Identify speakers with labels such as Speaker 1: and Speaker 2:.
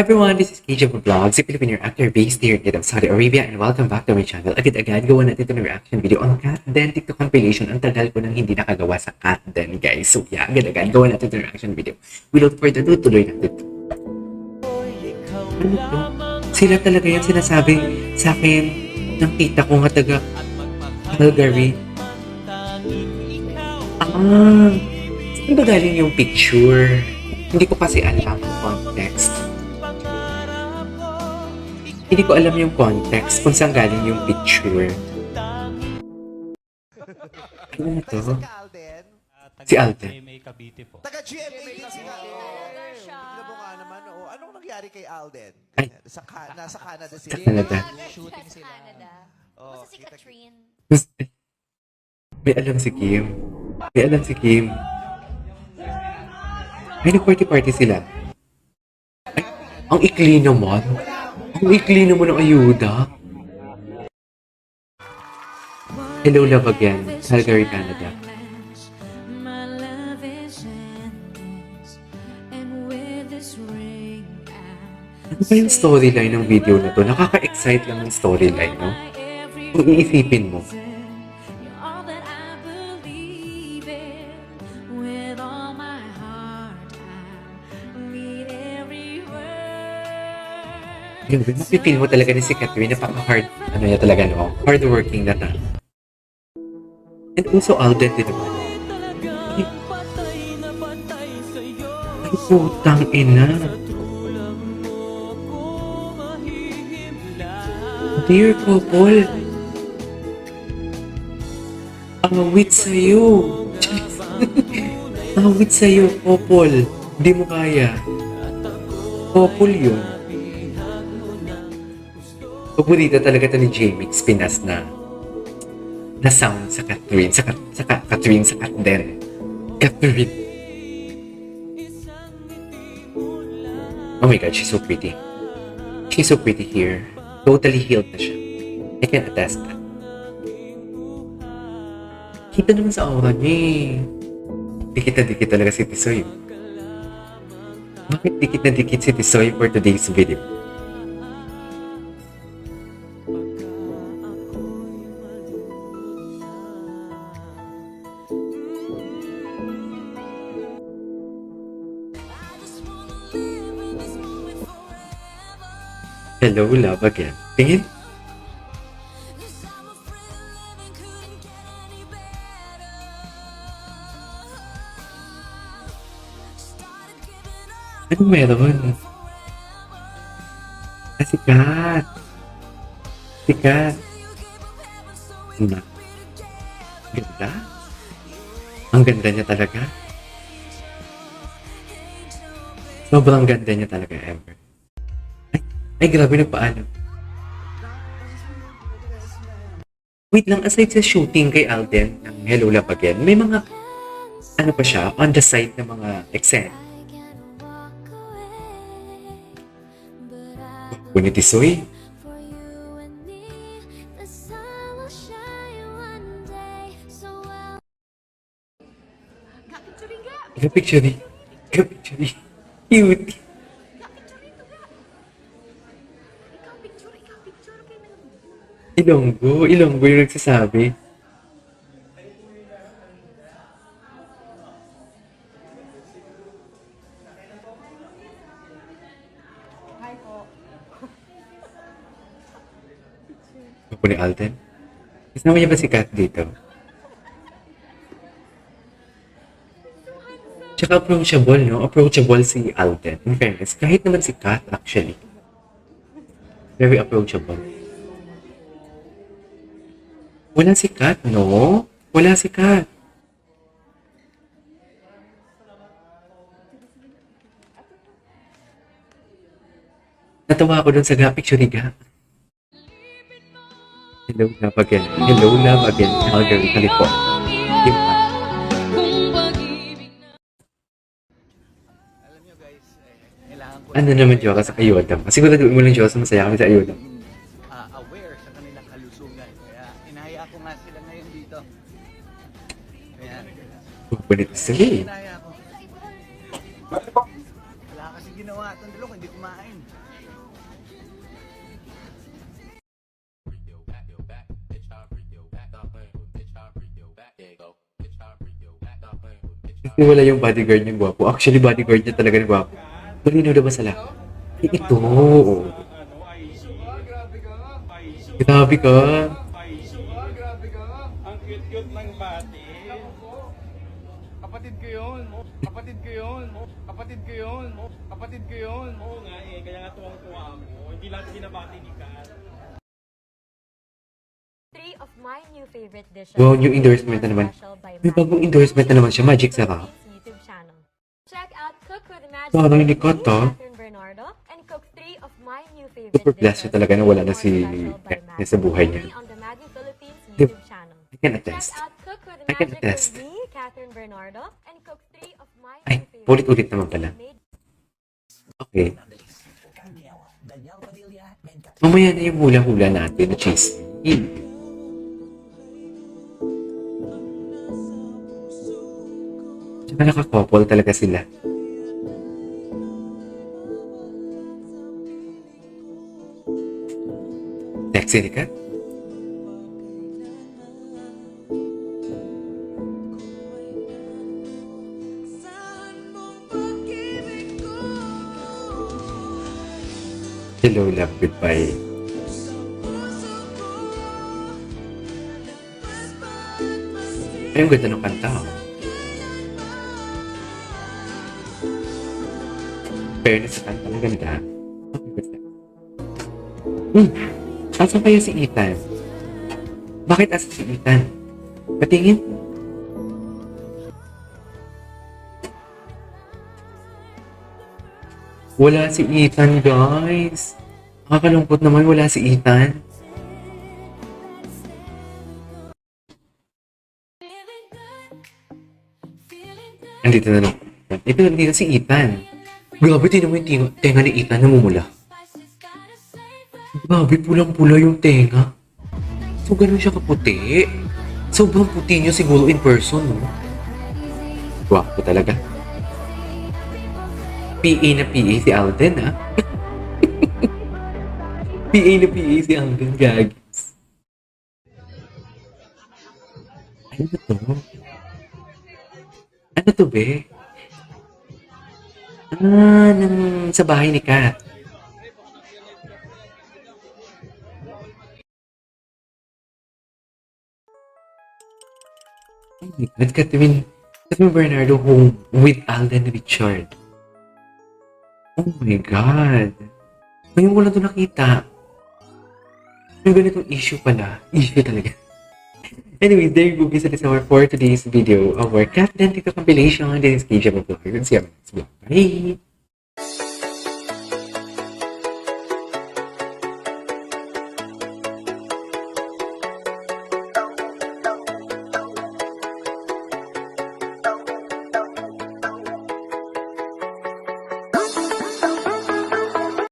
Speaker 1: Everyone, this is KJ Vlogs, a Filipino actor based here in Saudi Arabia, and welcome back to my channel. Agad-agad gawa natin ito ng reaction video on Cat Den TikTok compilation. Ang tagal ko nang hindi nakagawa sa Cat Den, guys. So yeah, agad-agad gawa natin ito ng reaction video. Without further ado, tuloy natin ito. Ano to? Sila talaga yan sinasabi sa akin ng tita ko nga taga Calgary. Saan ba galing yung picture? Hindi ko kasi alam yung context. Hindi ko alam yung context kung saan galing yung picture. Ano na to? Si Alden.
Speaker 2: GMA Cavite po.
Speaker 3: Taga GMA
Speaker 4: Talaga
Speaker 3: sila.
Speaker 4: siya.
Speaker 3: Tignan mo nga naman. Oh, anong nangyari kay Alden?
Speaker 1: Ay.
Speaker 3: Nasa Canada
Speaker 1: Sa
Speaker 3: sila.
Speaker 1: Canada.
Speaker 4: Shooting sila. Canada.
Speaker 3: Oh,
Speaker 4: Basta si
Speaker 3: kita-
Speaker 4: Catherine.
Speaker 1: May alam si Kim. May alam si Kim. Ay, nag-party-party sila. Ay, ang ikli naman. Ang ikli naman ng ayuda. Hello, love again. Calgary, Canada.
Speaker 5: My love is endless, and with this ring
Speaker 1: Ano ba yung storyline ng video na to? Nakaka-excite lang yung storyline, no? Kung iisipin mo.
Speaker 5: you're all that I believe in. With all my heart, I read every word.
Speaker 1: Yun, mapipil mo talaga ni si Catherine. Napaka-hard, ano niya talaga, no? Hardworking na ta. And also Alden din naman. Ay,
Speaker 5: Patay na patay sa'yo.
Speaker 1: ay putang ina. Dear couple. Awit sa'yo. Awit sa'yo, couple. Hindi mo kaya. Couple yun. Paborito talaga ito ni Jamix Pinas na sound sa Catherine. Sa Catherine, sa Catden. Catherine. Oh my God, she's so pretty. She's so pretty here. Totally healed na siya. I can attest that. Kita naman sa aura niya eh. Dikit na dikit talaga si Tisoy. Bakit dikit na dikit si Tisoy for today's video? Hello, love again. Tingin? Anong meron? Sikat. Sikat. Na. Ganda. Ang ganda niya talaga. Sobrang ganda niya talaga ever. Ay, grabe na paano. Wait lang, aside sa shooting kay Alden ng Hello Love Again, may mga, ano pa siya, on the side na mga eksena. Bunitisoy.
Speaker 5: For you and me, the sun will shine one day. So well.
Speaker 1: Kapicture. Kapicture. Cute. Ilonggo yung nagsasabi. Ako ni Alden. Kasama niya ba si Kat dito? Tsaka approachable, no? Approachable si Alden. In fairness, kahit naman si Kat, actually. Very approachable. Wala si Kat, no? Wala si Kat. Natawa ako dun sa picture ni Ga. Hello, love again. Hello, love again. Calgary, California. Yung
Speaker 3: Alam nyo guys, kailangan ko
Speaker 1: ano naman, Diyoka, sa ayuda. Siguraduhin mo lang, Diyoka, masaya kami sa ayuda.
Speaker 3: aware sa kanilang kalusugan. Kaya inahaya ko nga sila ngayon dito. Kaya
Speaker 1: Pupunit sa
Speaker 3: inahaya ko. Wala kasi ginawa itong dalawa, hindi kumain.
Speaker 1: Kasi wala yung bodyguard niya gwapo. Actually, bodyguard niya talaga ng gwapo. Malinaw na ba sa lahat? Eh, ito. Grabe ka.
Speaker 2: Grabe ka. Ang cute-cute ng bati. Kapatid ko yun. Kapatid ko yun. Kapatid ko yun. Kapatid ko yun. Oo nga eh, kaya nga tuwang-tuwa mo. Hindi lang binabati ni Kat.
Speaker 4: 3 of my new favorite dishes.
Speaker 1: Wow, new endorsement na naman.
Speaker 4: Special by
Speaker 1: May
Speaker 4: Magic
Speaker 1: bagong endorsement na naman siya. Magic Sarap.
Speaker 4: Philippines YouTube channel. Check out Cook with Magic
Speaker 1: Parang hindi
Speaker 4: with me,
Speaker 1: Kat, ah.
Speaker 4: Catherine Bernardo, and cook 3 of my new favorite
Speaker 1: Super blessed
Speaker 4: dishes.
Speaker 1: siya talaga na wala na si
Speaker 4: Special by
Speaker 1: Kat
Speaker 4: Magic
Speaker 1: sa buhay niya.
Speaker 4: only on the Magic Philippines
Speaker 1: Di-
Speaker 4: YouTube channel.
Speaker 1: I can
Speaker 4: Check
Speaker 1: attest.
Speaker 4: out Cook with
Speaker 1: I can
Speaker 4: Magic
Speaker 1: attest.
Speaker 4: with me, Catherine Bernardo, and cook 3 of my
Speaker 1: Ay,
Speaker 4: new favorite
Speaker 1: ulit-ulit naman pala.
Speaker 4: made
Speaker 1: Okay. Mamaya na yung hula-hula natin na cheese. Tsaka nakakopol talaga sila. Sexy ni Kat. Hello, love, goodbye. Ay, ang ganda ng kanta. Oh. Fairness sa kanta, ang ganda. Okay, ganda. Asan kaya si Ethan? Bakit asa si Ethan? Patingin. Wala si Ethan, guys. Nakakalungkot naman, wala si Ethan. Andito na lang. Ito, nandito si Ethan. Grabe, tinan mo yung tenga ni Ethan namumula. Grabe, pulang-pula yung tenga. So, ganun siya kaputi. Sobrang puti niya siguro in person, no? Gwapo talaga. PA na PA si Alden, ha? PA na PA si Alden, gagis. Ano ba to? Ano to, be? Sa bahay ni Kat. Oh my God, Catherine Bernardo home with Alden Richard. Oh my God. Ngayon ko lang ito nakita. May ganitong issue pala. Issue talaga. Anyways, there you go guys. That is our for today's video. Our Cat Dentito compilation. This is KJ Vlog. See you on the next vlog. Bye!